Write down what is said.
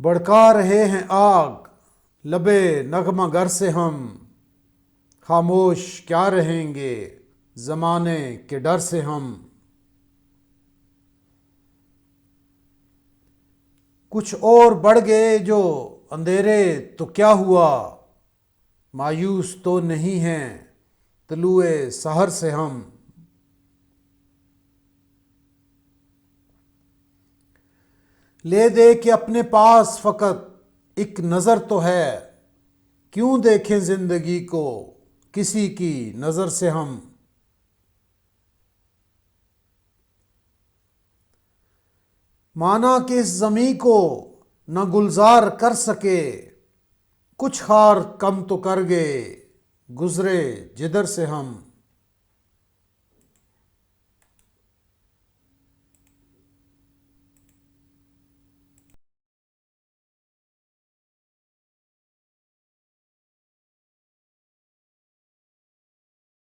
भड़का रहे हैं आग लबे नगमा गर से हम, खामोश क्या रहेंगे जमाने के डर से हम। कुछ और बढ़ गए जो अंधेरे तो क्या हुआ, मायूस तो नहीं हैं तलुए सहर से हम। ले दे के अपने पास फकत एक नज़र तो है, क्यों देखें जिंदगी को किसी की नज़र से हम। माना कि इस ज़मी को न गुलजार कर सके, कुछ खार कम तो कर गए गुजरे जिधर से हम।